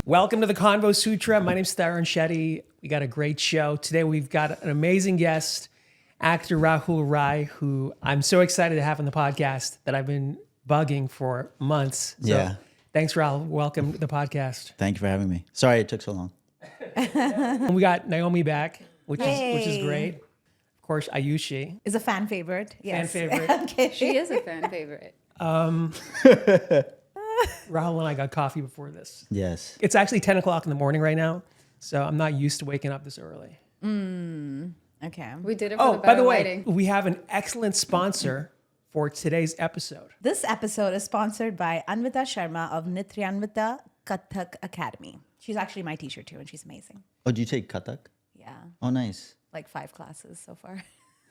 Welcome to the Convo Sutra. My name's Tarun Shetty. We got a great show. Today we've got an amazing guest, actor Rahul Rai, who I'm so excited to have on the podcast that I've been bugging for months. So Yeah. Thanks, Rahul. Welcome to the podcast. Thank you for having me. Sorry it took so long. And we got Naomi back, which is great. Of course, Ayushi. Is a fan favorite. Yes. Fan favorite. Okay. She is a fan favorite. Rahul and I got coffee before this. Yes. It's actually 10 o'clock in the morning right now, so I'm not used to waking up this early. Okay. We did it for Oh, the by better the way, lighting. we have an excellent sponsor for today's episode. This episode is sponsored by Anvita Sharma of Nityanvita Kathak Academy. She's actually my teacher too, and she's amazing. Oh, do you take Kathak? Yeah. Oh, nice. Like 5 classes so far.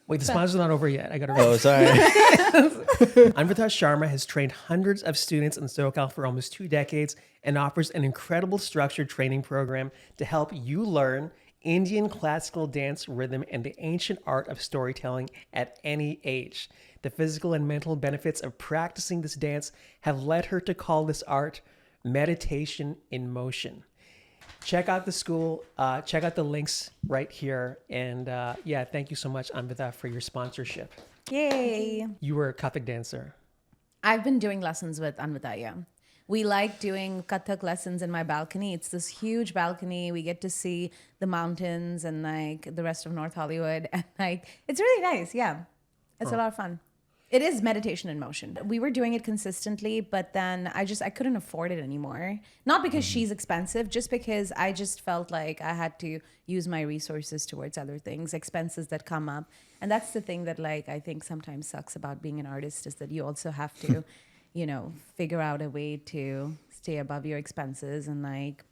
Wait, the sponsor's not over yet. I got to Oh, sorry. Anvita Sharma has trained hundreds of students in SoCal for almost 2 decades and offers an incredible structured training program to help you learn Indian classical dance rhythm and the ancient art of storytelling at any age. The physical and mental benefits of practicing this dance have led her to call this art meditation in motion. Check out the school. Check out the links right here. And thank you so much, Anvita, for your sponsorship. Yay. You were a Kathak dancer. I've been doing lessons with Anvita, yeah. We like doing Kathak lessons in my balcony. It's this huge balcony. We get to see the mountains and like the rest of North Hollywood. And like, it's really nice. Yeah. It's a lot of fun. It is meditation in motion. We were doing it consistently, but then I couldn't afford it anymore. Not because she's expensive, just because I just felt like I had to use my resources towards other things, expenses that come up. And that's the thing that like I think sometimes sucks about being an artist is that you also have to, figure out a way to stay above your expenses and like,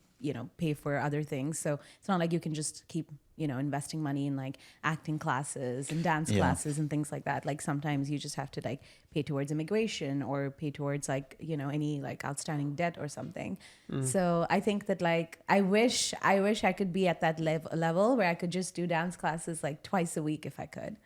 pay for other things. So it's not like you can just keep, investing money in like acting classes and dance classes and things like that. Like sometimes you just have to like pay towards immigration or pay towards like, any like outstanding debt or something. So I think that like, I wish I could be at that level where I could just do dance classes like twice a week if I could.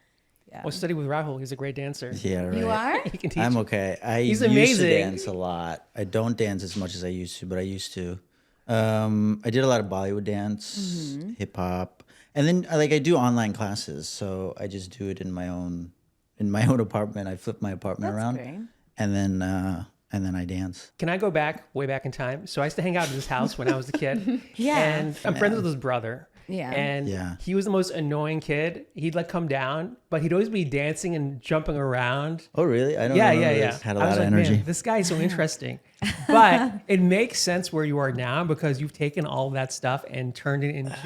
Yeah. Well, study with Rahul. He's a great dancer. Yeah, right. You are? He can teach. I'm okay. He's used amazing. to dance a lot. I don't dance as much as I used to, but I used to. I did a lot of Bollywood dance, hip hop, and then I do online classes. So I just do it in my own apartment. I flip my apartment That's around, great. and then I dance. Can I go way back in time? So I used to hang out at his house when I was a kid. Yeah. And I'm friends with his brother. Yeah. And Yeah. he was the most annoying kid. He'd like come down, but he'd always be dancing and jumping around. Oh, really? I don't Yeah. remember this. Had a I was lot of like, energy. Man, this guy is so interesting. But it makes sense where you are now because you've taken all of that stuff and turned it into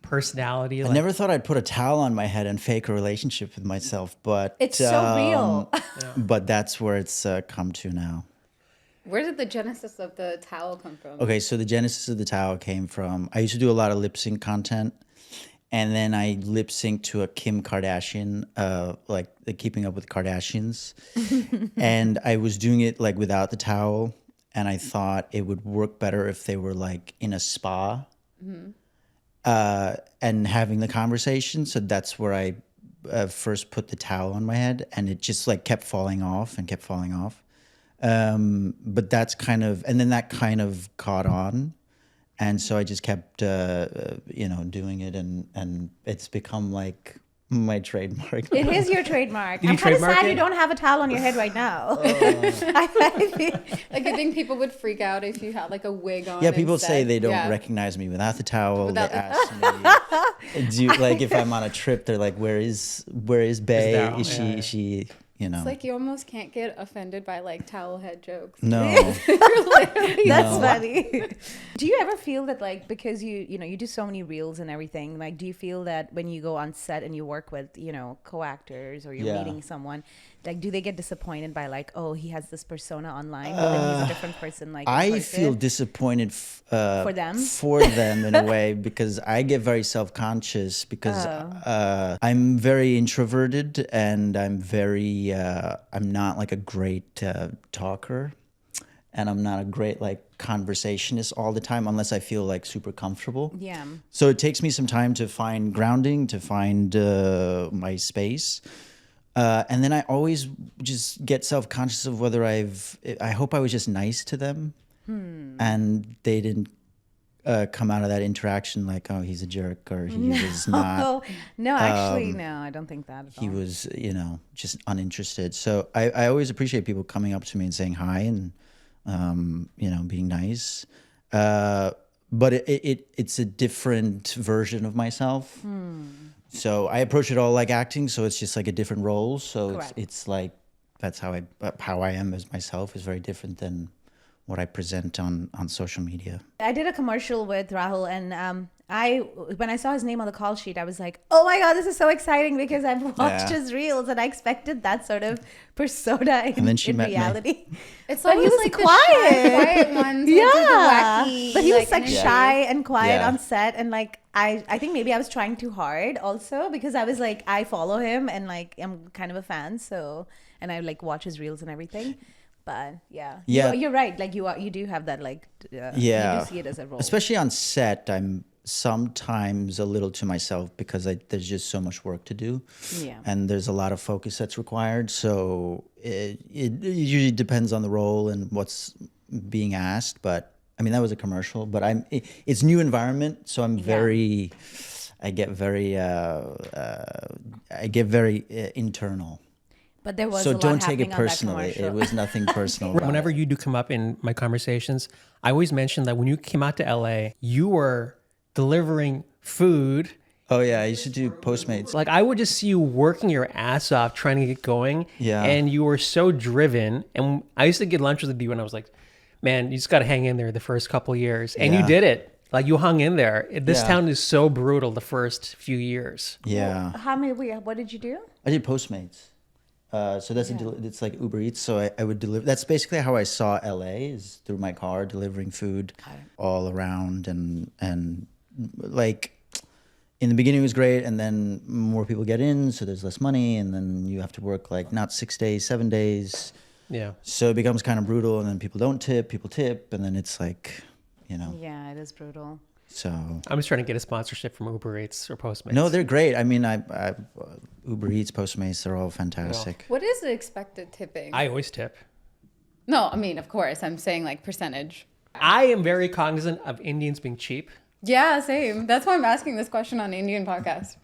personality. I never thought I'd put a towel on my head and fake a relationship with myself, but It's so real. But that's where it's come to now. Where did the genesis of the towel come from? Okay, so the genesis of the towel came from, I used to do a lot of lip sync content, and then I lip synced to a Kim Kardashian, like the Keeping Up with Kardashians, and I was doing it like without the towel, and I thought it would work better if they were like in a spa, and having the conversation. So that's where I first put the towel on my head, and it just like kept falling off and kept falling off. But that's and then that kind of caught on. And so I just kept, doing it and it's become like my trademark. It is your trademark. you I'm kind of trademark sad it? you don't have a towel on your head right now. Like, I think people would freak out if you had like a wig on. Yeah, people instead. say they don't Yeah. recognize me without the towel. Without they ask me, like if I'm on a trip, they're like, where is Bae? Daryl? Is Yeah. she, It's like you almost can't get offended by like towel head jokes. No. That's funny. Do you ever feel that like because you do so many reels and everything, like do you feel that when you go on set and you work with, co-actors or you're Yeah. meeting someone, like do they get disappointed by like, oh, he has this persona online, but then he's a different person like in I person? feel disappointed For them? for them in a way because I get very self-conscious because I'm very introverted and I'm not like a great talker, and I'm not a great like conversationist all the time unless I feel like super comfortable. Yeah. So it takes me some time to find grounding, to find my space. And then I always just get self-conscious of whether I hope I was just nice to them and they didn't come out of that interaction like, oh, he's a jerk, or he was not. Oh, no, actually, no, I don't think that at all. He was, just uninterested. So I always appreciate people coming up to me and saying hi and, being nice. But it's a different version of myself. So I approach it all like acting. So it's just like a different role. So it's like, that's how I am as myself is very different than what I present on social media. I did a commercial with Rahul, and when I saw his name on the call sheet, I was like, oh my God, this is so exciting, because I've watched his reels and I expected that sort of persona in reality. It's but he always was like quiet. The shy, quiet ones. Yeah. With the wacky, but he was like energy. shy and quiet Yeah. on set, and like I think maybe I was trying too hard also, because I was like, I follow him and like I'm kind of a fan, so, and I like watch his reels and everything. But yeah, you're right. Like you do have that like you do see it as a role. Especially on set, I'm sometimes a little to myself because there's just so much work to do. Yeah. And there's a lot of focus that's required. So it usually depends on the role and what's being asked. But I mean, that was a commercial, but it's new environment. So I get very internal. But there was So a lot don't take it happening on that personally. commercial. It was nothing personal. about Whenever it. you do come up in my conversations, I always mention that when you came out to LA, you were delivering food. Oh yeah, I used to do Postmates. Like I would just see you working your ass off trying to get going. Yeah. And you were so driven. And I used to get lunch with you and I was like, man, you just got to hang in there the first couple of years. And you Yeah. did it. Like you hung in there. This Yeah. town is so brutal the first few years. Yeah, What did you do? I did Postmates. So that's it's like Uber Eats. So I would deliver. That's basically how I saw LA, is through my car delivering food all around, and like in the beginning it was great, and then more people get in, so there's less money, and then you have to work like not 6 days, 7 days. Yeah. So it becomes kind of brutal, and then people don't tip, people tip, and then it's like, Yeah, it is brutal. So I'm just trying to get a sponsorship from Uber Eats or Postmates. no, they're great. I mean, I Uber Eats, Postmates, they're all fantastic. What is the expected tipping? I always tip. No, I mean, of course, I'm saying like percentage. I am very cognizant of Indians being cheap. Yeah, same. That's why I'm asking this question on Indian podcast.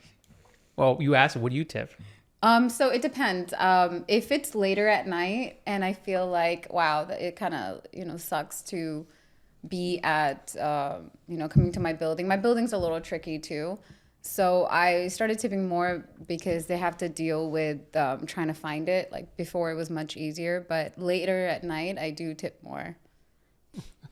Well, you asked, what do you tip? So it depends. If it's later at night and I feel like, wow, it kind of, sucks to be at, coming to my building. My building's a little tricky too. So I started tipping more because they have to deal with trying to find it. Like before it was much easier, but later at night I do tip more.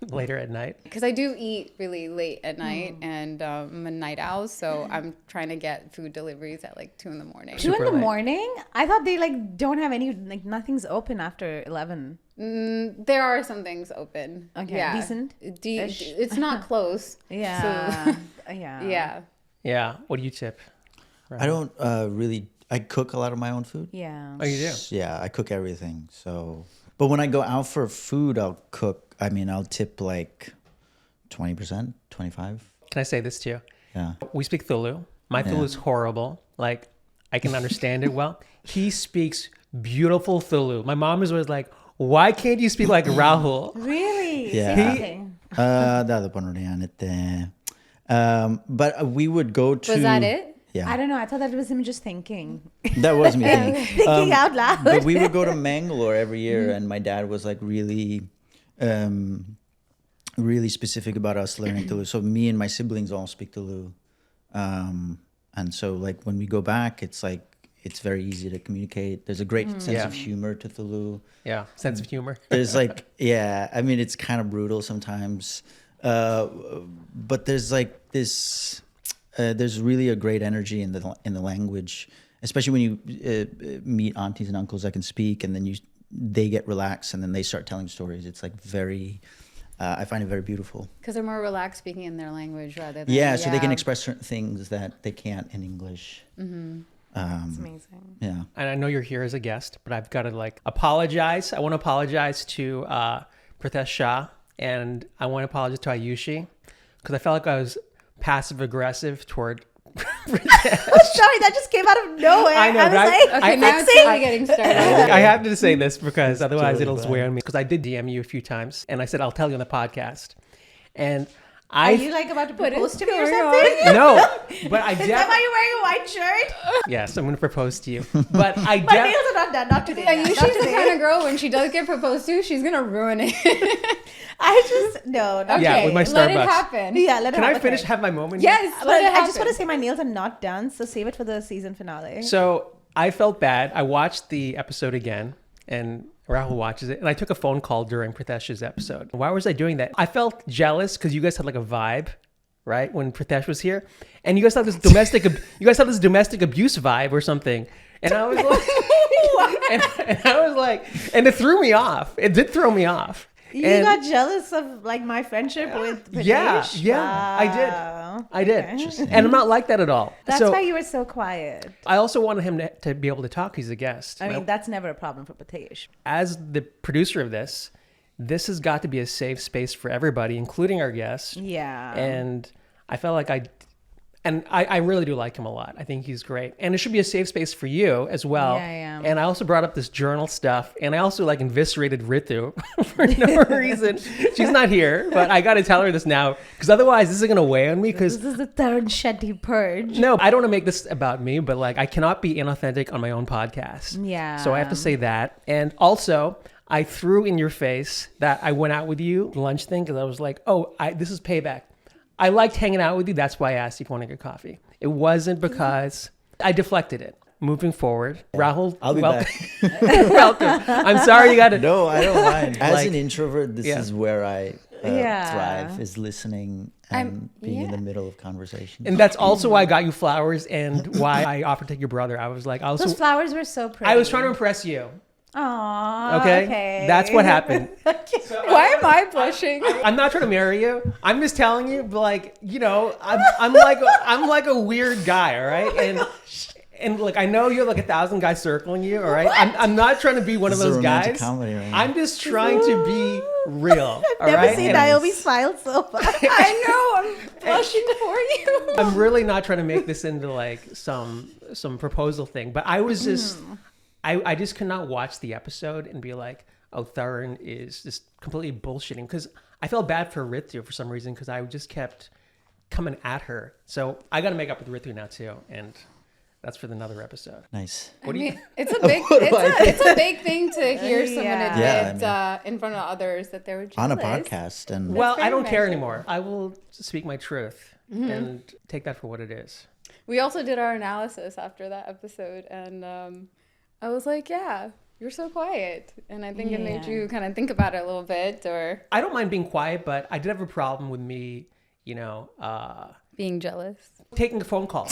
Later at night? Because I do eat really late at night and I'm a night owl. So I'm trying to get food deliveries at like 2 in the morning. 2 in Super the late. morning? I thought they like don't have any, like nothing's open after 11. There are some things open. Okay, Yeah. decent? It's not close. Yeah. So, yeah. yeah. Yeah. What do you tip? I don't really. I cook a lot of my own food. Yeah. Oh, you do? Yeah, I cook everything. So, but when I go out for food, I'll cook. I mean, I'll tip like 20%, 25%. Can I say this to you? Yeah. We speak Tulu. My Tulu is horrible. Like, I can understand it well. He speaks beautiful Tulu. My mom is always like, why can't you speak like Rahul? Really? Yeah. Say something. But we would go to. Was that it? Yeah. I don't know. I thought that was him just thinking. That was me thinking. Thinking out loud. But we would go to Mangalore every year, and my dad was like really specific about us learning Tulu. So me and my siblings all speak Tulu, and so like when we go back, it's like it's very easy to communicate. There's a great sense of humor to Tulu. Yeah. Sense of humor. There's like, I mean, it's kind of brutal sometimes, but there's like this. There's really a great energy in the language, especially when you meet aunties and uncles that can speak, and then they get relaxed, and then they start telling stories. It's like very, I find it very beautiful. Because they're more relaxed speaking in their language rather than... So they can express certain things that they can't in English. It's amazing. Yeah. And I know you're here as a guest, but I've got to like apologize. I want to apologize to Pritesh Shah, and I want to apologize to Ayushi, because I felt like I was passive aggressive toward Oh, sorry, that just came out of nowhere. I know, I was right? like, Okay, now it's really getting started. I have to say this because otherwise totally it'll fine. swear on me. Because I did DM you a few times and I said, I'll tell you on the podcast. And Are you like about to propose to me or going something? No, but I Is that definitely. why you're wearing a white shirt? Yes, I'm going to propose to you. But I My nails definitely. are not done. Not today. Yeah, Not she's the today. kind of girl when she does get proposed to, she's gonna ruin it. No. Yeah, with my let it Starbucks. happen. Yeah, let it Can I happen. finish? Have my moment? Yes, But let it I happen. just want to say my nails are not done, so save it for the season finale. So I felt bad. I watched the episode again, and Rahul watches it, and I took a phone call during Pritesh's episode. Why was I doing that? I felt jealous because you guys had like a vibe, right, when Pritesh was here, and you guys had this domestic abuse vibe or something, and I was like, and I was like, and it threw me off. It did throw me off. You And- got jealous of like my friendship with Pritesh? Yeah, I did. Wow. I did, Okay. and I'm not like that at all. That's so why you were so quiet. I also wanted him to be able to talk. He's a guest. I mean, that's never a problem for Pritesh. As the producer of this has got to be a safe space for everybody, including our guests. Yeah. And I felt like I really do like him a lot. I think he's great. And it should be a safe space for you as well. Yeah. And I also brought up this journal stuff. And I also like eviscerated Ritu for no reason. She's not here, but I got to tell her this now because otherwise this is going to weigh on me because This is the Tarun Shetty purge. no, I don't want to make this about me, but like I cannot be inauthentic on my own podcast. Yeah. So I have to say that. And also, I threw in your face that I went out with you lunch thing because I was like, oh, this is payback. I liked hanging out with you. That's why I asked you if you want to get coffee. It wasn't because I deflected it. Moving forward, Rahul, I'll be welcome. back. Welcome. I'm sorry you got to. No, I don't mind. As Like- an introvert, this Yeah. is where I Yeah. thrive, is listening and being in the middle of conversation. And that's also why I got you flowers and why I offered to take your brother. I was like, Those flowers were so pretty. I was trying to impress you. Aww. Okay? That's what happened. Why am I blushing? I'm not trying to marry you. I'm just telling you, but like, you know, I'm like a weird guy, all right? And look, I know you're like 1,000 guys circling you, all right? I'm not trying to be one This of is a those romantic guys. comedy right now. I'm just trying to be real, all Never right? seen And Naomi smile so much. I know, I'm blushing for you. I'm really not trying to make this into like some proposal thing, but I was just I just could not watch the episode and be like, oh, Tarun is just completely bullshitting because I felt bad for Ritu for some reason because I just kept coming at her. So I got to make up with Ritu now too, and that's for another episode. Nice. What do you? It's a big, it's a big thing to hear someone Yeah. admit in front of others that they were jealous. On a podcast. And Well, very I don't care romantic. anymore. I will speak my truth and take that for what it is. We also did our analysis after that episode, and I was like, yeah, you're so quiet. And I think it made Yeah. you kind of think about it a little bit, or I don't mind being quiet, but I did have a problem with me, you know, being jealous. taking a phone call.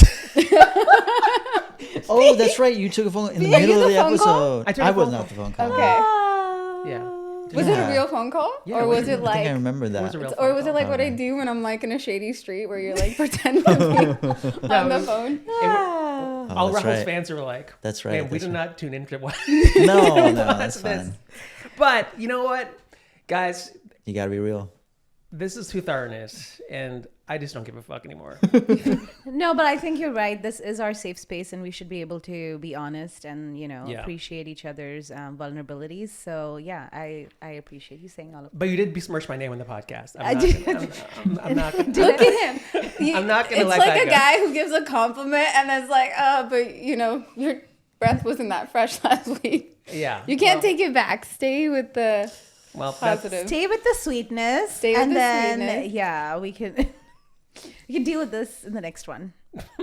oh, that's right. You took a phone in the Were you middle of the the phone call? episode. I took a I was phone not the phone call. Okay. Yeah. Was it a Yeah. real phone call? Yeah, or it was was- it I think like, I remember that. was a real or phone was it call. like what I Okay. do when I'm like in a shady street where you're like pretending to be on the phone? All that's Rahul's right. fans are like, That's right, Man, we that's did right. not tune into what. No, that's this. fine. But you know what, guys, You got to be real. this is who Tarun is, and I just don't give a fuck anymore. No, but I think you're right. This is our safe space, and we should be able to be honest and, you know, Yeah. appreciate each other's vulnerabilities. So, yeah, I appreciate you saying all of But you did besmirch my name on the podcast. I did. I'm not. Gonna, Look at him. I'm not gonna It's let like that a go. guy who gives a compliment and it's like, oh, but you know, your breath wasn't that fresh last week. Yeah. You can't take it back. Stay with the Well, that's, positive. Stay with the sweetness. Stay with and the then, sweetness. yeah, we can we can deal with this in the next one.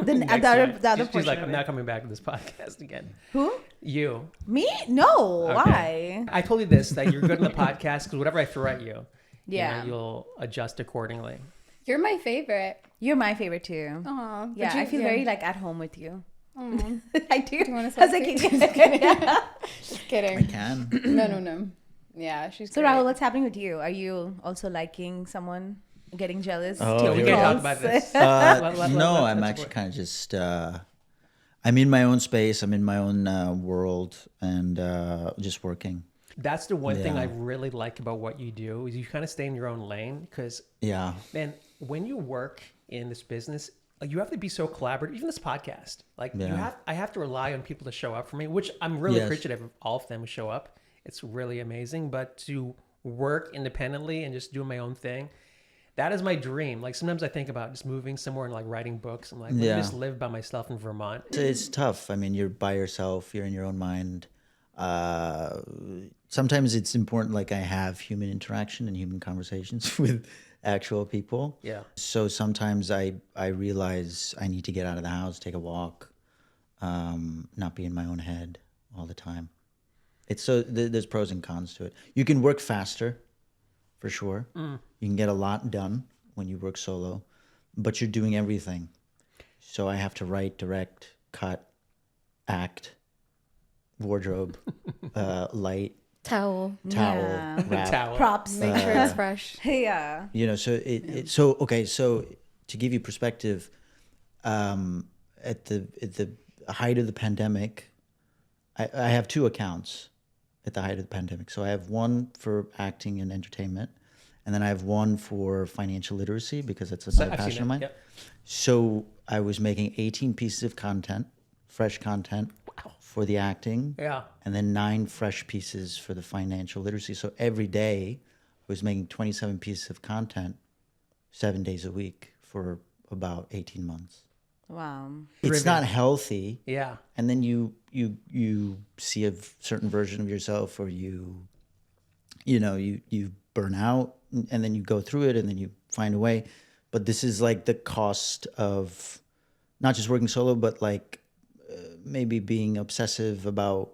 The, next the other, one. the other She's portion like, of I'm it. not coming back to this podcast again. Who? You. Me? No. Okay. Why? I told you this that you're good in the podcast because whatever I throw at you, Yeah. you'll adjust accordingly. You're my favorite. You're my favorite too. Aw, Yeah, but I feel very like at home with you. Aw. I do. Do you want to I was like, Just I kidding. can. No. Yeah, she's so great. Rahul, what's happening with you? Are you also liking someone, getting jealous? Oh, So we here can't we talk go. about this. No, I'm let's actually work. kind of just. I'm in my own space. I'm in my own world, and just working. That's the one thing Yeah. I really like about what you do is you kind of stay in your own lane because, Yeah. man, when you work in this business, like, you have to be so collaborative. Even this podcast, like Yeah. I have to rely on people to show up for me, which I'm really Yes. appreciative of all of them who show up. It's really amazing. But to work independently and just do my own thing, That is my dream. Like sometimes I think about just moving somewhere and like writing books. I'm like, let me just live by myself in Vermont. It's tough. I mean, you're by yourself. You're in your own mind. Sometimes it's important, like I have human interaction and human conversations with actual people. Yeah. So sometimes I realize I need to get out of the house, take a walk, not be in my own head all the time. It's so there's pros and cons to it. You can work faster, for sure. You can get a lot done when you work solo, but you're doing everything. So I have to write, direct, cut, act, wardrobe, light, Towel. Yeah. wrap. Towel. Props. Make sure it's fresh. Yeah. You know, so so to give you perspective, at the height of the pandemic, I have two accounts at the height of the pandemic. So I have one for acting and entertainment, and then I have one for financial literacy because it's another I've seen passion it, of mine. yep. So I was making 18 pieces of content, fresh content for the acting, Yeah. and then 9 fresh pieces for the financial literacy. So every day I was making 27 pieces of content 7 days a week for about 18 months. Wow. It's not healthy. Yeah. And then you see a certain version of yourself, or you burn out, and then you go through it, and then you find a way. But this is like the cost of not just working solo, but like maybe being obsessive about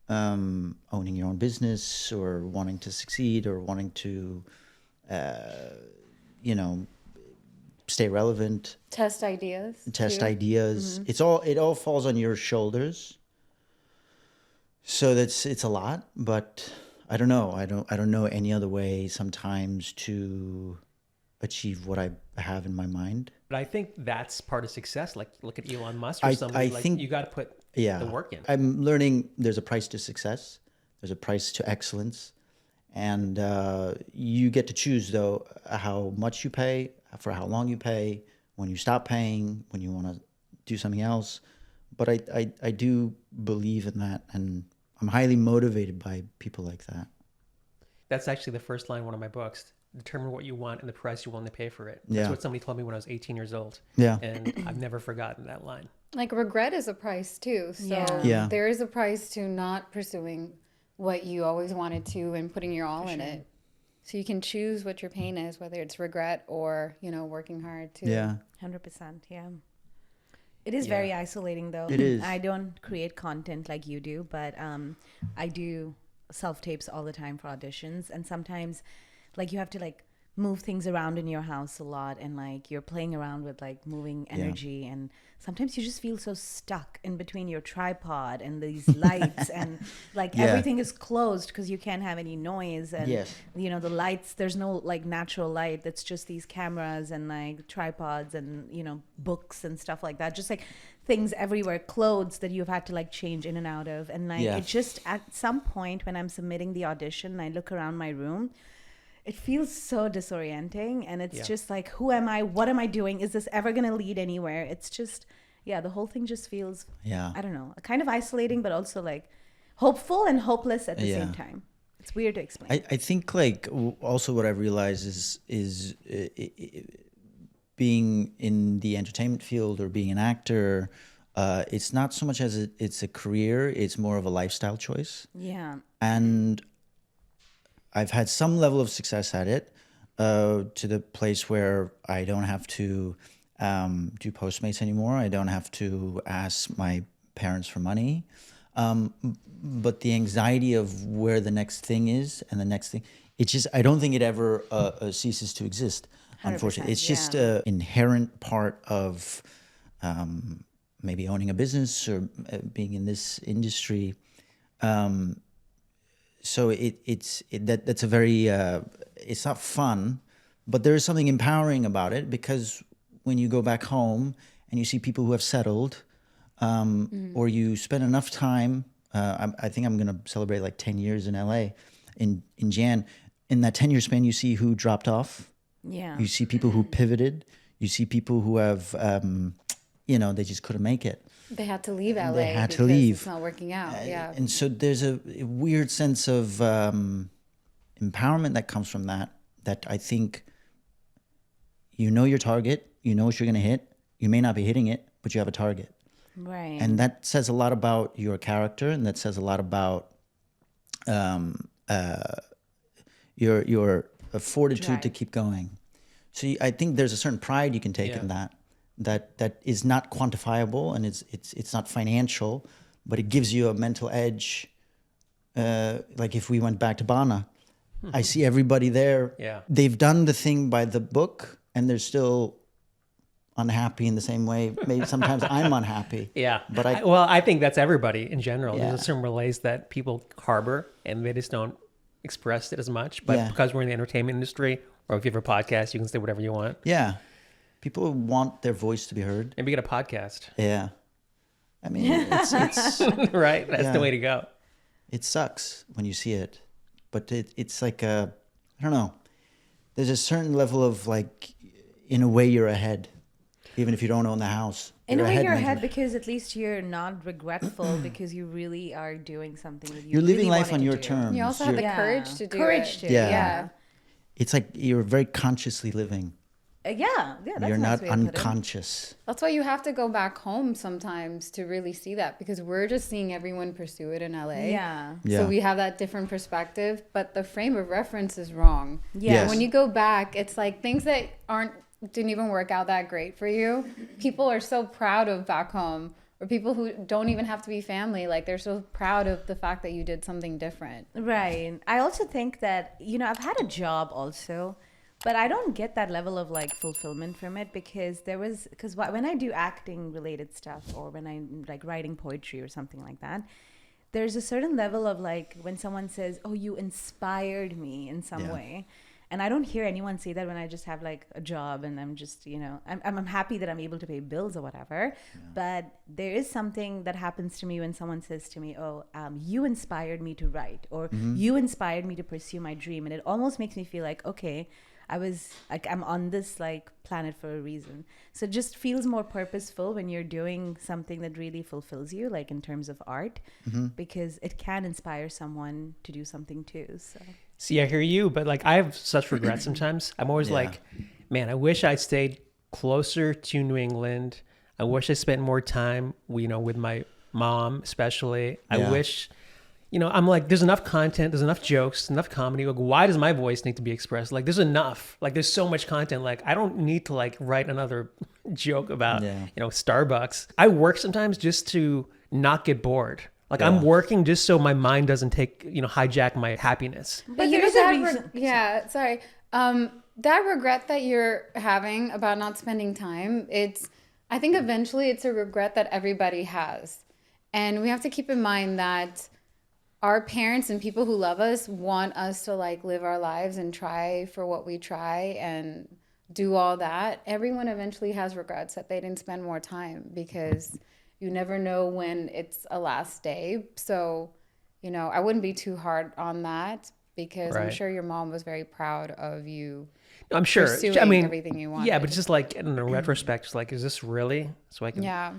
owning your own business, or wanting to succeed, or wanting to stay relevant, Test ideas. too. ideas. It all falls on your shoulders. So it's a lot, but I don't know. I don't know any other way sometimes to achieve what I have in my mind. But I think that's part of success. Like look at Elon Musk or I somebody. Like think- you got to put the work in. I'm learning there's a price to success. There's a price to excellence. And you get to choose, though, how much you pay, for how long you pay, when you stop paying, when you want to do something else. But I do believe in that, and I'm highly motivated by people like that. That's actually the first line in one of my books. Determine what you want and the price you're willing to pay for it. That's Yeah. what somebody told me when I was 18 years old. Yeah. And I've never forgotten that line. Like regret is a price too. So Yeah. there is a price to not pursuing what you always wanted to and putting your all in it. So you can choose what your pain is, whether it's regret or, working hard to. Yeah. 100%. Yeah. It is very isolating, though. It is. I don't create content like you do, but I do self tapes all the time for auditions, and sometimes, like, you have to move things around in your house a lot, and you're playing around with moving energy, and sometimes you just feel so stuck in between your tripod and these lights, and everything is closed because you can't have any noise, and Yes. the lights, there's no natural light, that's just these cameras and tripods and books and stuff like that, just things everywhere, clothes that you've had to change in and out of, and it just, at some point when I'm submitting the audition and I look around my room, it feels so disorienting, and it's just who am I? What am I doing? Is this ever going to lead anywhere? It's just, the whole thing just feels, I don't know, kind of isolating, but also hopeful and hopeless at the same time. It's weird to explain. I think also what I've realized is being in the entertainment field or being an actor, it's not so much as it's a career, it's more of a lifestyle choice. Yeah. And I've had some level of success at it, to the place where I don't have to do Postmates anymore. I don't have to ask my parents for money. But the anxiety of where the next thing is and the next thing, I don't think it ever ceases to exist, unfortunately. It's just an inherent part of maybe owning a business or being in this industry. So that's a very, it's not fun, but there is something empowering about it, because when you go back home and you see people who have settled, or you spend enough time, I think I'm going to celebrate 10 years in LA in Jan. In that 10-year span, you see who dropped off. Yeah. You see people who pivoted. You see people who have, they just couldn't make it. They had to leave LA. They had to because leave. It's not working out. And so there's a weird sense of empowerment that comes from that I think you know your target, you know what you're going to hit. You may not be hitting it, but you have a target. Right. And that says a lot about your character, and that says a lot about your fortitude to keep going. So I think there's a certain pride you can take in that is not quantifiable, and it's not financial, but it gives you a mental edge. Like if we went back to Bana, I see everybody there. Yeah. They've done the thing by the book, and they're still unhappy in the same way. Maybe sometimes I'm unhappy. Yeah. But I think that's everybody in general. Yeah. There's a certain malaise that people harbor and they just don't express it as much. But because we're in the entertainment industry, or if you have a podcast, you can say whatever you want. Yeah. People want their voice to be heard. Maybe get a podcast. Yeah. I mean, it's Right? That's the way to go. It sucks when you see it. But it's like I don't know. There's a certain level of like, in a way you're ahead. Even if you don't own the house. In a way, you're mentally. ahead because at least you're not regretful because you really are doing something that You're living life on your terms. You also have the You're- courage to do Courage it. to, Yeah. It's like you're very consciously living. Yeah, that's You're a nice not way to put it. unconscious. That's why you have to go back home sometimes to really see that, because we're just seeing everyone pursue it in LA. Yeah. Yeah. So we have that different perspective, but the frame of reference is wrong. Yes. When you go back, it's like things that didn't even work out that great for you. People are so proud of back home, or people who don't even have to be family. Like they're so proud of the fact that you did something different. Right. I also think that, I've had a job also, but I don't get that level of like fulfillment from it because when I do acting related stuff, or when I'm like writing poetry or something like that, there's a certain level of like when someone says, "Oh, you inspired me in some way." And I don't hear anyone say that when I just have like a job and I'm just, I'm happy that I'm able to pay bills or whatever. Yeah. But there is something that happens to me when someone says to me, "Oh, you inspired me to write," or "You inspired me to pursue my dream." And it almost makes me feel like, okay, I'm on this like planet for a reason. So it just feels more purposeful when you're doing something that really fulfills you, like in terms of art, because it can inspire someone to do something too. So. See, I hear you, but like I have such regrets sometimes. I'm always like, man, I wish I stayed closer to New England. I wish I spent more time, with my mom, especially. I wish, I'm like, there's enough content, there's enough jokes, enough comedy. Like, why does my voice need to be expressed? Like, there's enough. Like, there's so much content. Like, I don't need to like write another joke about, Starbucks. I work sometimes just to not get bored. Like I'm working just so my mind doesn't hijack my happiness. But you know that sorry. That regret that you're having about not spending time, I think eventually it's a regret that everybody has. And we have to keep in mind that our parents and people who love us want us to like live our lives and try for what we try and do all that. Everyone eventually has regrets that they didn't spend more time, because you never know when it's a last day. So, I wouldn't be too hard on that, because I'm sure your mom was very proud of you. I'm sure. Pursuing everything you wanted. Yeah, but it's just like in a retrospect, it's like, is this really? So I can. Yeah.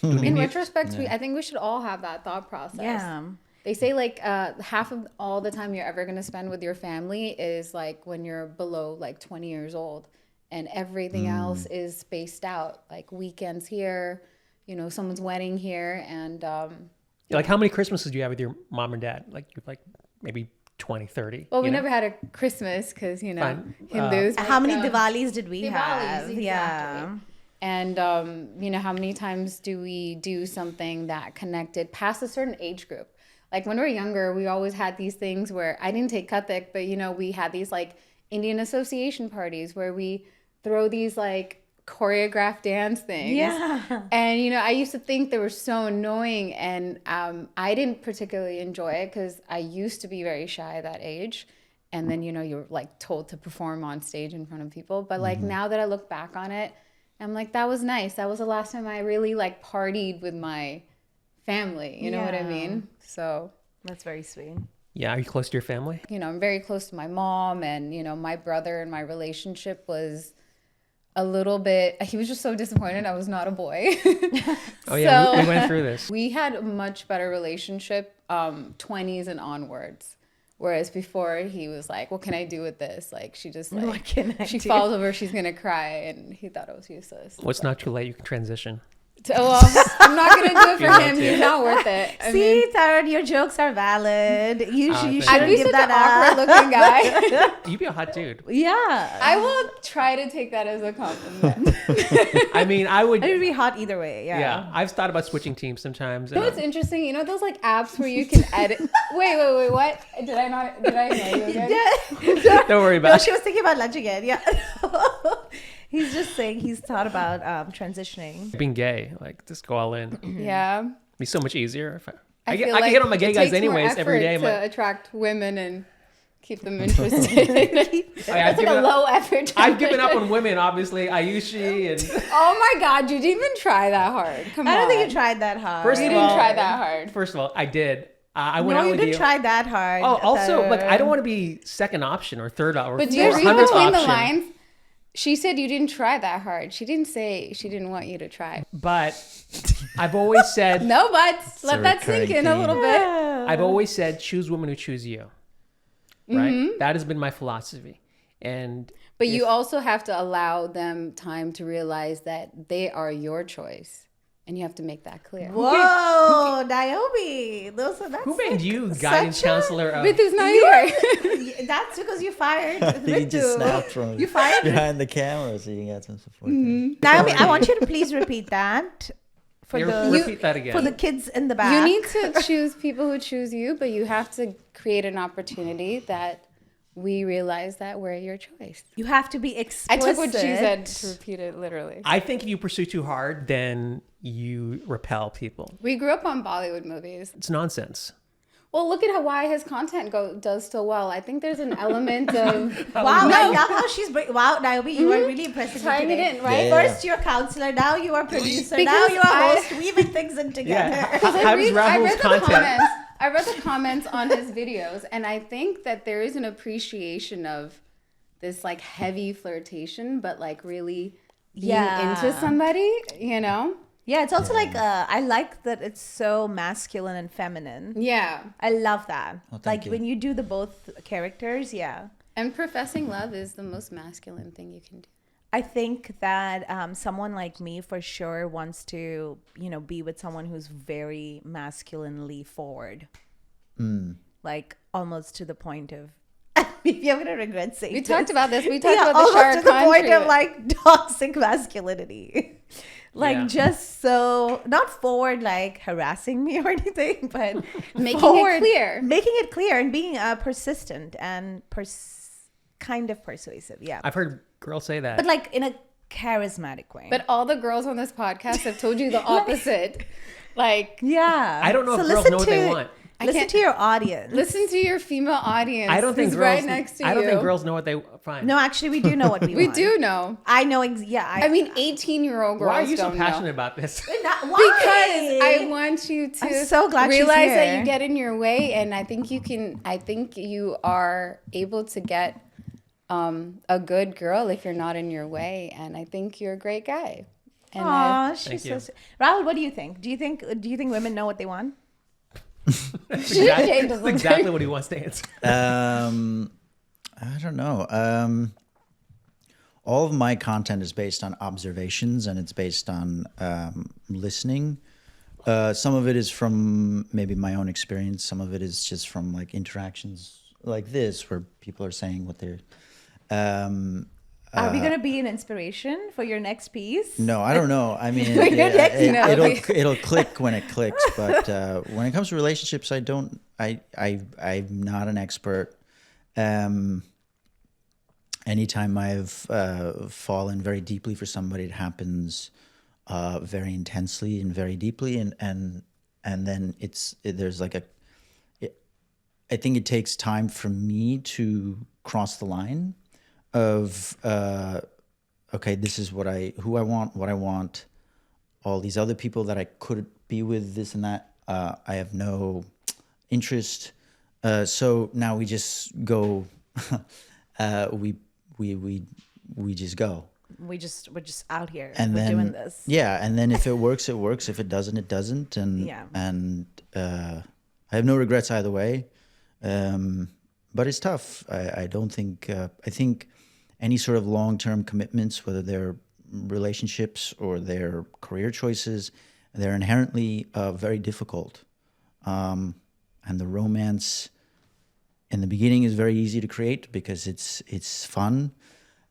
In retrospect, I think we should all have that thought process. Yeah. They say like half of all the time you're ever going to spend with your family is like when you're below like 20 years old, and everything else is spaced out, like weekends here, someone's wedding here, and like how many Christmases do you have with your mom and dad? Like you're like maybe 20, 30. Well, we never had a Christmas because Hindus. How many Diwalis did we Diwalis, have? exactly. Yeah. And how many times do we do something that connected past a certain age group? Like when we were younger, we always had these things where I didn't take Kathak, but we had these like Indian association parties where we throw these like choreographed dance things. Yeah. And I used to think they were so annoying, and I didn't particularly enjoy it because I used to be very shy at that age. And then you're like told to perform on stage in front of people. But like now that I look back on it, I'm like, that was nice. That was the last time I really like partied with my family. You know what I mean? So that's very sweet. Yeah. Are you close to your family? I'm very close to my mom, and my brother, and my relationship was a little bit, he was just so disappointed I was not a boy. Oh yeah, we went through this. We had a much better relationship 20s and onwards. Whereas before he was like, what can I do with this? Like she just like, What can I she do? falls over, she's going to cry. And he thought it was useless. What's not too late? You can transition. Well, I'm not going to do it You for want him. to. He's not worth it. I See, mean, Tarun, your jokes are valid. You thank I'd shouldn't be give such that an up. awkward looking guy. You'd be a hot dude. Yeah. I will try to take that as a compliment. I mean, I would. It would be hot either way. Yeah. Yeah, I've thought about switching teams sometimes. You know what's interesting? You know those like apps where you can edit. Wait, what? Did I know you again? Don't worry No, about she it. was thinking about lunch again. Yeah. He's just saying he's thought about transitioning. Being gay, like just go all in. Yeah. Be so much easier. If I feel can like get on my it gay guys takes more anyways every day. effort I'm to like, attract women and keep them interested. I've It's like given a up- low effort. I've given up on women, obviously. Ayushi and Oh my God, you didn't even try that hard. Come on. I don't think you tried that hard. First You of didn't all- try that hard. first of all, I did. I went No, out you with didn't you. try that hard. Oh, also, look, I don't Tarun. want to be second option or third option or But do you read 400th between the option. lines? She said you didn't try that hard. She didn't say she didn't want you to try. But I've always said, No buts. a Let that sink recurring in a theme. little bit. I've always said, choose women who choose you. Right? That has been my philosophy. And But you also have to allow them time to realize that they are your choice. And you have to make that clear. Whoa, Naomi. That's who made like you guidance such a- counselor of? But there's not here. That's because you fired. You just Ritu. snapped from You fired behind the camera so you can get some support. Naomi, I want you to please repeat that for Yeah, the repeat that again. for the kids in the back. You need to choose people who choose you, but you have to create an opportunity that we realize that we're your choice. You have to be I explicit. took what she said to repeat it literally. I think if you pursue too hard, then you repel people. We grew up on Bollywood movies. It's nonsense. Well, look at why his content does so well. I think there's an element of Wow, I love how she's wow, Naomi, you are really impressive tying it today. in, right? Yeah. First you're counselor, now you are producer, now Because you are I- host, weaving things in together. Yeah. Because How does I Rahul's read the content? comments. I read the comments on his videos, and I think that there is an appreciation of this like heavy flirtation, but like really being Yeah. into somebody, you know? Yeah, it's also like I like that it's so masculine and feminine. Yeah. I love that. Oh, thank Like you. when you do the both characters, yeah. And professing love is the most masculine thing you can do. I think that someone like me for sure wants to, be with someone who's very masculinely forward. Like almost to the point of, maybe I'm going to regret saying We this. talked about this. We talked about the almost Shah to the point Khan of like toxic masculinity. Like Yeah. just so, not forward like harassing me or anything, but Making it forward, clear. Making it clear and being persistent and kind of persuasive. Yeah. I've heard girls say that. But like in a charismatic way. But all the girls on this podcast have told you the opposite. Like, yeah. I don't know if girls listen know what they want. Listen can't- to your audience. listen to your female audience. I don't think who's girls. right next to I don't you. think girls know what they find. No, actually, we do know what we We want. do know. I know. I mean, 18-year-old girls Why are you so don't passionate know. about this? Why? Because I want you to I'm so glad she's realize that here. you get in your way, and I think you can. I think you are able to get a good girl if you're not in your way, and I think you're a great guy. And Aw, Thank she's so you. sweet. Rahul, what do you think? Do you think women know what they want? That's Jane exactly, doesn't that's exactly what he wants to answer. I don't know. All of my content is based on observations and it's based on listening. Some of it is from maybe my own experience. Some of it is just from like interactions like this where people are saying what they're. Are we gonna be an inspiration for your next piece? No, I don't know. I mean, Your next it'll click when it clicks. But when it comes to relationships, I'm not an expert. Anytime I've fallen very deeply for somebody, it happens very intensely and very deeply, and then there's like I think it takes time for me to cross the line of okay, this is who I want, what I want. All these other people that I could be with, this and that, I have no interest. So now we just go. We just go. We're just out here And we're then doing this. yeah, and then if it works, it works. If it doesn't, it doesn't. And Yeah. and I have no regrets either way. but it's tough. I don't think. I think any sort of long-term commitments, whether they're relationships or their career choices, they're inherently very difficult. And the romance in the beginning is very easy to create because it's fun.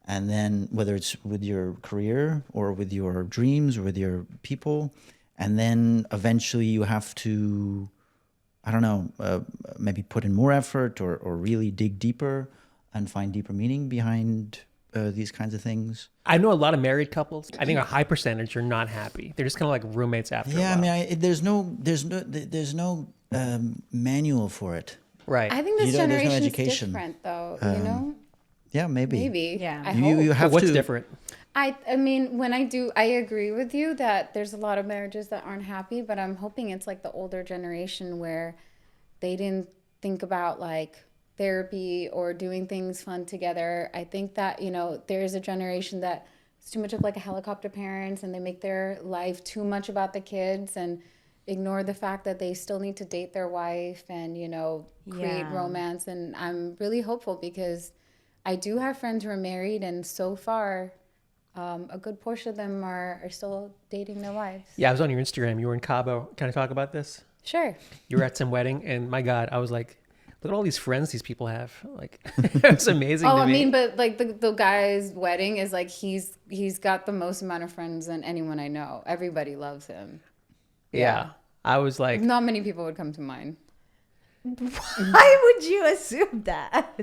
And then whether it's with your career or with your dreams or with your people, and then eventually you have to, I don't know, maybe put in more effort or really dig deeper and find deeper meaning behind these kinds of things. I know a lot of married couples. I think a high percentage are not happy. They're just kind of like roommates after a while. I mean, there's no manual for it. Right. I think this There's no generation is education. different, though. You know, Yeah, maybe. maybe. Yeah. I You hope. have What's to. different? I mean, when I agree with you that there's a lot of marriages that aren't happy, but I'm hoping it's like the older generation where they didn't think about like therapy or doing things fun together. I think that, you know, there is a generation that is too much of like a helicopter parents, and they make their life too much about the kids and ignore the fact that they still need to date their wife and, you know, create Yeah. romance. And I'm really hopeful because I do have friends who are married, and so far a good portion of them are still dating their wives. Yeah, I was on your Instagram. You were in Cabo. Can I talk about this? Sure. You were at some wedding, and my God, I was like, look at all these friends these people have. Like, it's amazing Oh, to I me. mean, but like the guy's wedding is like he's got the most amount of friends than anyone I know. Everybody loves him. yeah. I was like, Not many people would come to mind. Why would you assume that?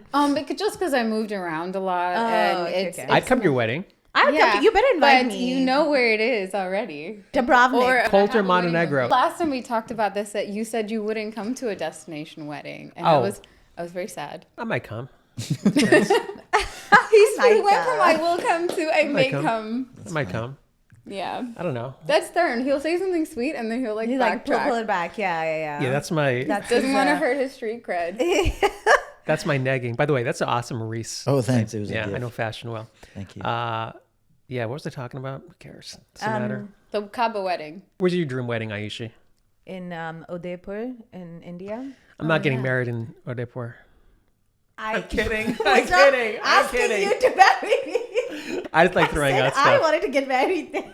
Just because I moved around a lot, and okay, it's, okay. I'd come to your wedding. I would come to, you better invite but me. you know where it is already. Dubrovnik. Or Colter, Montenegro. Last time we talked about this, that you said you wouldn't come to a destination wedding, and I was very sad. I might come. He's He went from I will come to I may come. come. I might come. Yeah, I don't know. that's Thurn. He'll say something sweet, and then he'll like He's like, backtrack. pull it back. Yeah. Yeah, that's my That's Doesn't his, want to hurt his street cred. that's my negging. By the way, that's an awesome Reese. Oh, thanks. It was a Yeah, gift. I know fashion well. Thank you. Yeah, what was I talking about? Who cares? Doesn't matter. The Cabo wedding. Where's your dream wedding, Ayushi? In Udaipur in India. I'm not getting married in Udaipur. I'm kidding. I'm kidding. I'm asking kidding. you to marry me. I just like throwing out I stuff. wanted to get married there.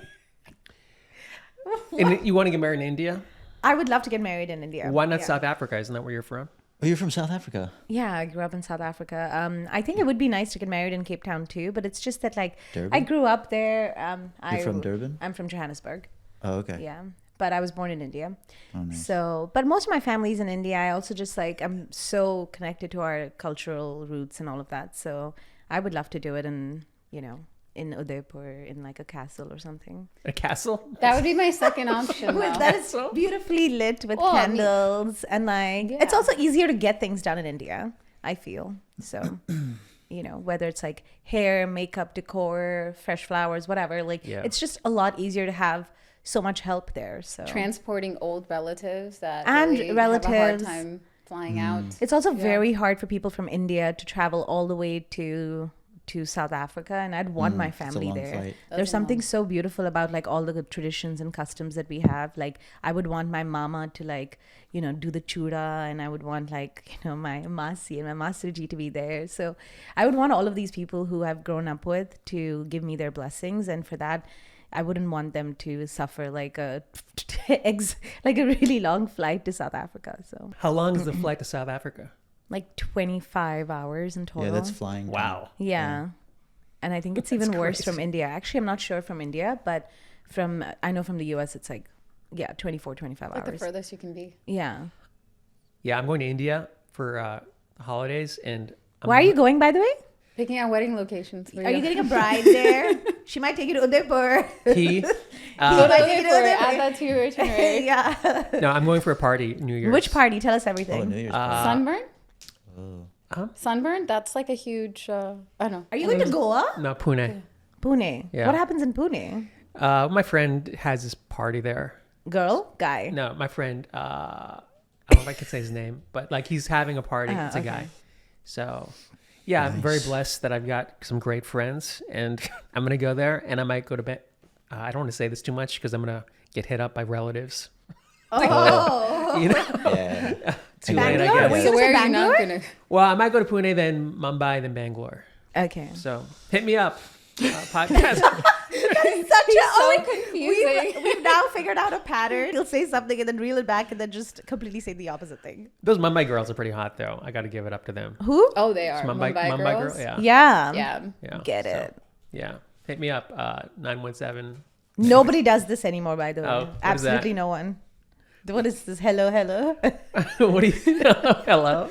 And you want to get married in India? I would love to get married in India. Why not Yeah. South Africa? Isn't that where you're from? Oh, you're from South Africa. Yeah, I grew up in South Africa. I think it would be nice to get married in Cape Town too, but it's just that like Durban? I grew up there. You're from Durban? I'm from Johannesburg. Oh, okay. Yeah, but I was born in India. Oh, nice. So, but most of my family's in India. I also just like I'm so connected to our cultural roots and all of that. So I would love to do it in in Udaipur in like a castle or something. A castle? That would be my second option. Though. That is beautifully lit with Well, I mean- candles and like it's also easier to get things done in India, I feel. So whether it's like hair, makeup, decor, fresh flowers, whatever, like Yeah. it's just a lot easier to have so much help there. So Transporting old relatives that And really have a hard relatives. time flying out. it's also very hard for people from India to travel all the way to South Africa, and I'd want my it's a family long there. flight. There's something so beautiful about like all the good traditions and customs that we have. Like I would want my mama to like do the chura, and I would want like my masi and my masuji to be there. So I would want all of these people who I've grown up with to give me their blessings, and for that I wouldn't want them to suffer like a really long flight to South Africa. So How long is the flight to South Africa? like 25 hours in total. Yeah, that's flying. Wow. Yeah. And I think it's even worse from India. Actually, I'm not sure from India, but I know from the US, it's like, 24, 25 Like the hours. furthest you can be. Yeah. Yeah, I'm going to India for the holidays, and Why are you going, by the way? Picking out wedding locations. For Are you getting a bride there? She might take you to Udaipur. he? Add Udaipur. that to your itinerary. Yeah. No, I'm going for a party New Year's. Which party? Tell us Oh, everything. New Year's. Sunburn? Oh. Sunburn? That's like a huge. I don't know. Are you going to Goa? No, Pune. Pune. Yeah. What happens in Pune? My friend has this party there. Girl? Guy? No, my friend. I don't know if I can say his name, but like he's having a party. It's a guy. So, yeah, I'm very blessed that I've got some great friends, and I'm gonna go there, and I might go to bed. I don't want to say this too much because I'm gonna get hit up by relatives. Oh. You know? Yeah. Too late, I Bangalore? guess. Were you So gonna where say are you not Bangalore? gonna? Well, I might go to Pune, then Mumbai, then Bangalore. Okay. So hit me up. Podcast. Confusing. We've now figured out a pattern. He'll say something and then reel it back and then just completely say the opposite thing. Those Mumbai girls are pretty hot, though. I got to give it up to them. Who? Oh, they are Mumbai girls. girl. Yeah. Yeah. Yeah. Yeah. Get So, it. yeah. Hit me up. 917. Nobody does this anymore, by the way. Oh, what is Absolutely that? no one. What is this? Hello, hello. What do you? Hello.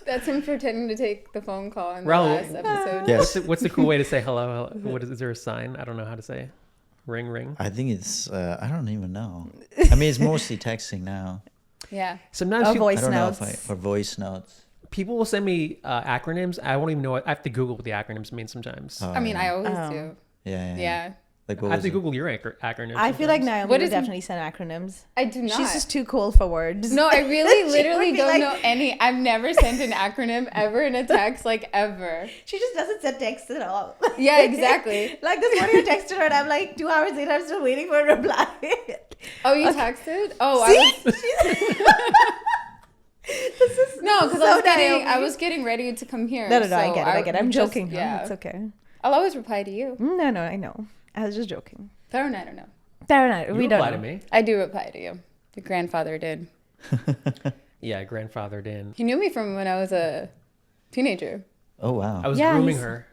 That's him pretending to take the phone call in the Rahul. last episode. Yes. What's the cool way to say hello? What is there a sign? I don't know how to say. Ring, ring. I think it's. I don't even know. I mean, it's mostly texting now. Yeah. Sometimes Or people, I voice don't know notes. if or voice notes. people will send me acronyms. I won't even know. I have to Google what the acronyms mean sometimes. Oh, I mean, yeah. I always Oh. do. Yeah. Yeah. Like I what have was to it? Google your acronyms. I feel like sometimes. Naomi What would is- definitely send acronyms. I do not. She's just too cool for words. No, I really She literally would be don't like- know any. I've never sent an acronym ever in a text, like ever. She just doesn't send texts at all. Yeah, exactly. Like this morning I texted her and I'm like 2 hours later I'm still waiting for a reply. Oh, you texted? Oh, See? This is no, because so I Naomi. was getting ready to come here. No, I so get it. I'm just- joking. Yeah, It's okay. I'll always reply to you. No, I know. I was just joking. Tarun, I don't know. Fair enough. You We don't reply know. to me. I do reply to you. Your grandfather did. Yeah, grandfathered in. He knew me from when I was a teenager. Oh wow. I was Yeah, grooming he's- her.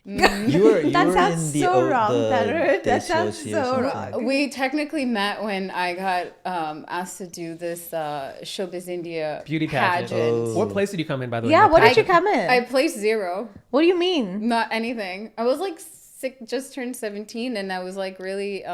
You were That sounds in the so wrong, Tarun. That Desi sounds OC or so something. wrong. We technically met when I got asked to do this Showbiz India Beauty pageant. Oh. What place did you come in, by the way? Yeah, Not what did pageant. you come in? I placed 0. What do you mean? Not anything. I was like sick, just turned 17, and I was like really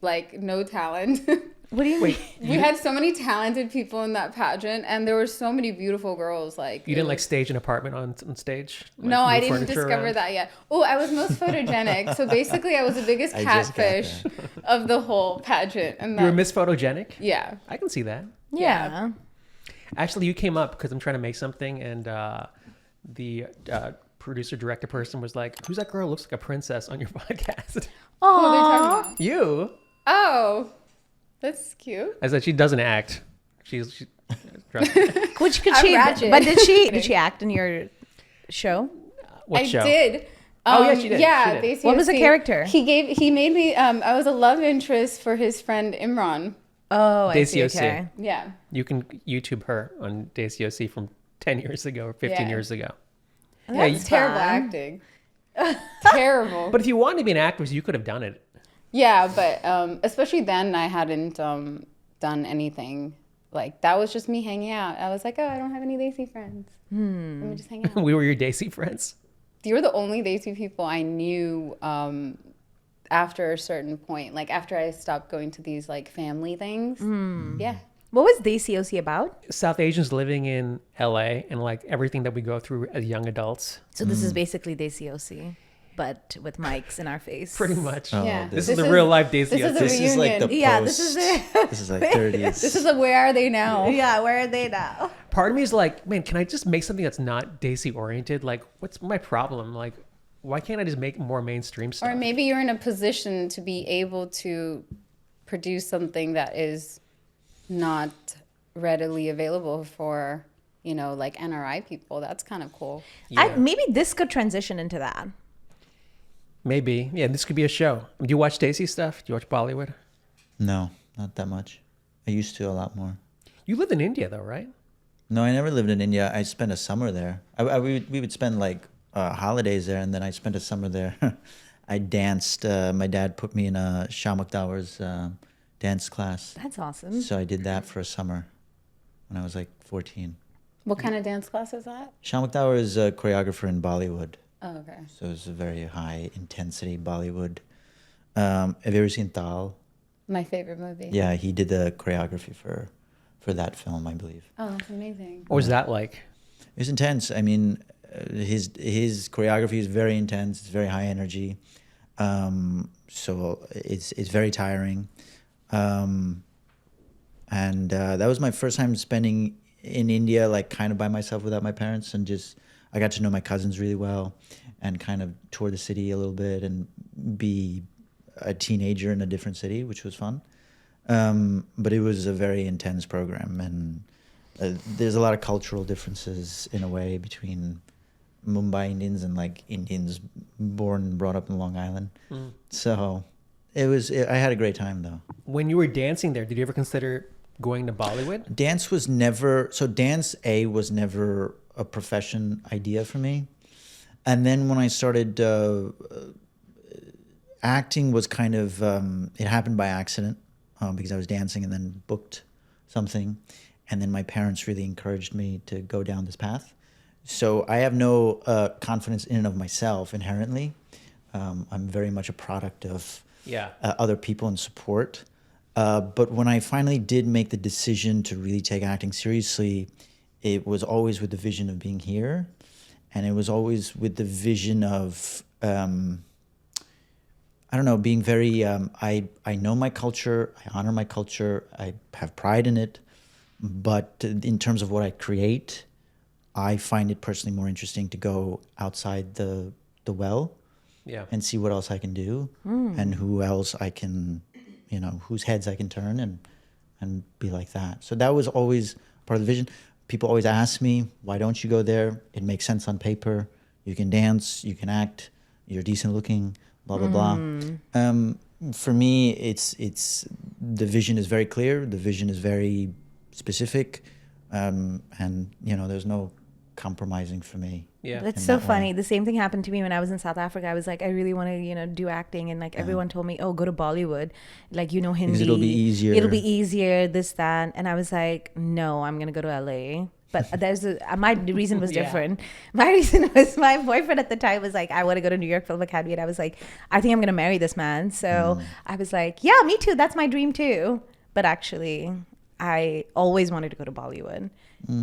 like no talent. What do you mean? Wait, We had so many talented people in that pageant, and there were so many beautiful girls. Like you didn't like stage an apartment on stage? Like, No, I move didn't furniture discover around? that yet. Oh, I was most photogenic. So basically, I was the biggest I just got catfish of the whole pageant. And You were that- Miss Photogenic? yeah. I can see that. Yeah. Actually, you came up because I'm trying to make something, and the producer director person was like, "Who's that girl who looks like a princess on your podcast?" What are they talking about? You. Oh, that's cute. I said she doesn't act. She Which could I'm she? ratchet. But did she act in your show? what I show? did. Oh, yeah, she did. Yeah, She did. basically. What was the character? He made me. I was a love interest for his friend Imran. Oh, I Desi see. OC. Okay. Yeah. You can YouTube her on Desi OC from 10 years ago or 15 Yeah. years ago. Yeah, It's terrible fun. acting. Terrible. But if you wanted to be an actress, you could have done it. Yeah, but especially then I hadn't done anything. Like that was just me hanging out. I was like, oh, I don't have any Desi friends. Let me just hang out. We were your Desi friends. You were the only Desi people I knew after a certain point. Like after I stopped going to these like family things. Yeah. What was Desi OC about? South Asians living in LA and like everything that we go through as young adults. So this is basically Desi OC, but with mics in our face. Pretty much. Oh, Yeah. This this, is the real life Desi this is OC. a this is like the Yeah, post. this is it. This is like 30s. This is a where are they now? Yeah, where are they now? Part of me is like, man, can I just make something that's not Desi oriented? Like, what's my problem? Like, why can't I just make more mainstream stuff? Or maybe you're in a position to be able to produce something that is not readily available for, like NRI people. That's kind of cool. Yeah. Maybe this could transition into that. Maybe. Yeah, this could be a show. Do you watch Desi stuff? Do you watch Bollywood? No, not that much. I used to a lot more. You live in India, though, right? No, I never lived in India. I spent a summer there. We would spend like holidays there, and then I spent a summer there. I danced. My dad put me in a Shamak Dawar's dance class. That's awesome. So I did that for a summer when I was like 14. What kind of dance class is that? Shamak Dawar is a choreographer in Bollywood. Oh, okay. So it's a very high intensity Bollywood. Have you ever seen Tal? My favorite movie. Yeah, he did the choreography for that film, I believe. Oh, that's amazing. What was that like? It was intense. I mean, his choreography is very intense. It's very high energy. So it's very tiring. And that was my first time spending in India, like kind of by myself without my parents, and just I got to know my cousins really well, and kind of tour the city a little bit and be a teenager in a different city, which was fun. But it was a very intense program, and there's a lot of cultural differences in a way between Mumbai Indians and like Indians born and brought up in Long Island. So I had a great time though. When you were dancing there, did you ever consider going to Bollywood? Dance was never a profession idea for me. And then when I started acting was kind of, it happened by accident because I was dancing and then booked something. And then my parents really encouraged me to go down this path. So I have no confidence in and of myself inherently. I'm very much a product of other people and support. But when I finally did make the decision to really take acting seriously, it was always with the vision of being here. And it was always with the vision of, being very, I know my culture, I honor my culture, I have pride in it. But in terms of what I create, I find it personally more interesting to go outside the well and see what else I can do and who else I can, whose heads I can turn and be like that. So that was always part of the vision. People always ask me, why don't you go there? It makes sense on paper. You can dance, you can act, you're decent looking, blah, blah, blah. For me, it's the vision is very clear. The vision is very specific. And, there's no compromising for me. Yeah. That's so funny. The same thing happened to me when I was in South Africa. I was like, I really want to, do acting. And like everyone told me, oh, go to Bollywood. Like, Hindi. Because it'll be easier. It'll be easier, this, that. And I was like, no, I'm going to go to LA. But my reason was different. My reason was my boyfriend at the time was like, I want to go to New York Film Academy. And I was like, I think I'm going to marry this man. So I was like, yeah, me too. That's my dream too. But actually, I always wanted to go to Bollywood.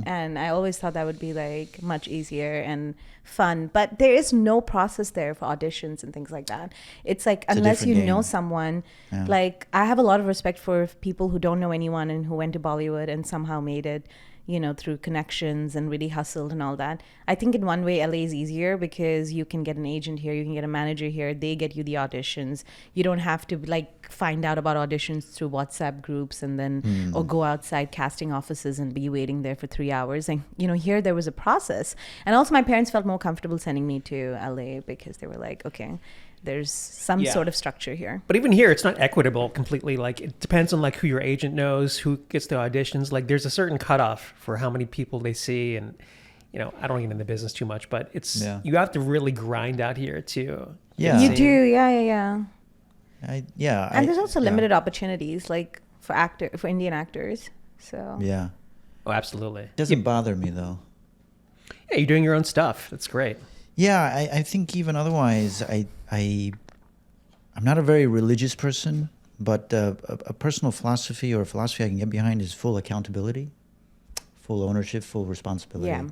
And I always thought that would be like much easier and fun. But there is no process there for auditions and things like that. It's like, unless you know someone, like I have a lot of respect for people who don't know anyone and who went to Bollywood and somehow made it, through connections and really hustled and all that. I think in one way, LA is easier because you can get an agent here, you can get a manager here, they get you the auditions. You don't have to like find out about auditions through WhatsApp groups and then, or go outside casting offices and be waiting there for 3 hours. And, here there was a process. And also my parents felt more comfortable sending me to LA because they were like, okay, there's some sort of structure here. But even here, it's not equitable completely. Like, it depends on like who your agent knows, who gets the auditions. Like, there's a certain cutoff for how many people they see. And, I don't get into the business too much, but it's, you have to really grind out here too. Yeah. You do. Yeah. And there's also limited opportunities like for Indian actors. So. Yeah. Oh, absolutely. Doesn't bother me though. Yeah, you're doing your own stuff. That's great. Yeah, I think even otherwise, I'm not a very religious person, but a personal philosophy or a philosophy I can get behind is full accountability, full ownership, full responsibility. Yeah.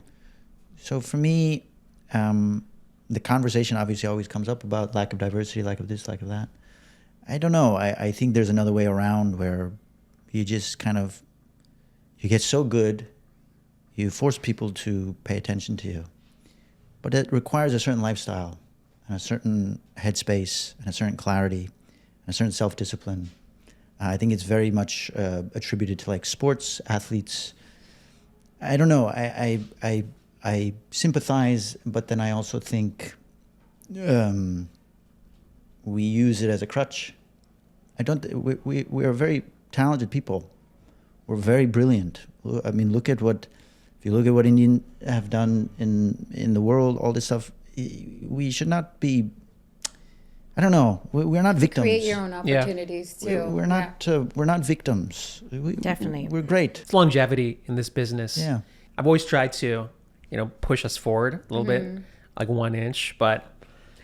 So for me, the conversation obviously always comes up about lack of diversity, lack of this, lack of that. I don't know. I think there's another way around where you just you get so good, you force people to pay attention to you. But it requires a certain lifestyle and a certain headspace and a certain clarity and a certain self-discipline. I think it's very much attributed to like sports athletes. I don't know. I sympathize, but then I also think we use it as a crutch. We are very talented people. We're very brilliant. I mean, if you look at what Indians have done in the world, all this stuff, we should not be, I don't know, we're not victims. Create your own opportunities too. We're not victims. Definitely. We're great. It's longevity in this business. Yeah. I've always tried to, push us forward a little bit, like 1 inch, but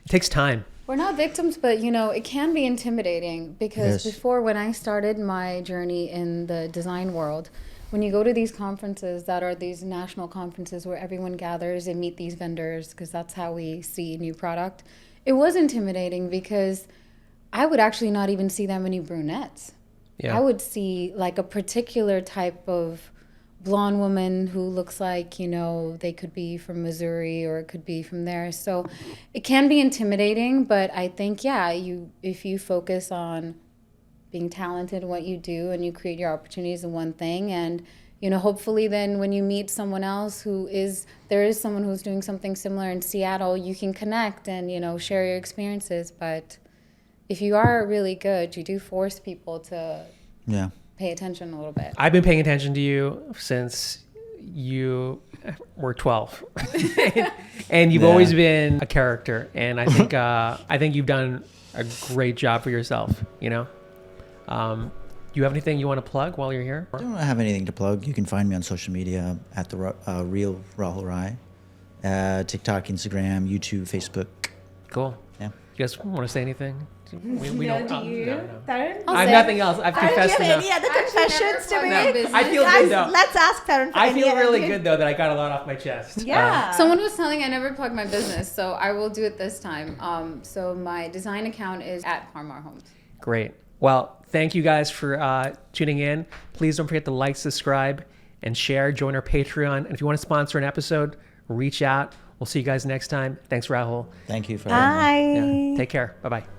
it takes time. We're not victims, but it can be intimidating because before, when I started my journey in the design world, when you go to these conferences that are these national conferences where everyone gathers and meet these vendors, because that's how we see new product, it was intimidating because I would actually not even see that many brunettes. Yeah. I would see like a particular type of blonde woman who looks like, they could be from Missouri or it could be from there. So it can be intimidating, but I think, if you focus on being talented in what you do, and you create your opportunities in one thing. And, you know, hopefully then when you meet someone else there is someone who's doing something similar in Seattle, you can connect and, you know, share your experiences. But if you are really good, you do force people to pay attention a little bit. I've been paying attention to you since you were 12, and you've always been a character. And I think you've done a great job for yourself. You know, do you have anything you want to plug while you're here? I don't have anything to plug. You can find me on social media at the real Rahul Rai, TikTok, Instagram, YouTube, Facebook. Cool. Yeah. You guys want to say anything? We No, don't. do you? No. Tarun? I have nothing else. I've confessed Do you have enough. any other confessions to never make? plugged my I feel Guys, good though. let's ask Tarun for I any feel other- really good though that I got a lot off my chest. Yeah. Someone was telling I never plug my business, so I will do it this time. So my design account is at Parmar Homes. Great. Well, thank you guys for tuning in. Please don't forget to like, subscribe, and share. Join our Patreon. And if you want to sponsor an episode, reach out. We'll see you guys next time. Thanks, Rahul. Thank you for having me. Bye. Yeah. Take care. Bye-bye.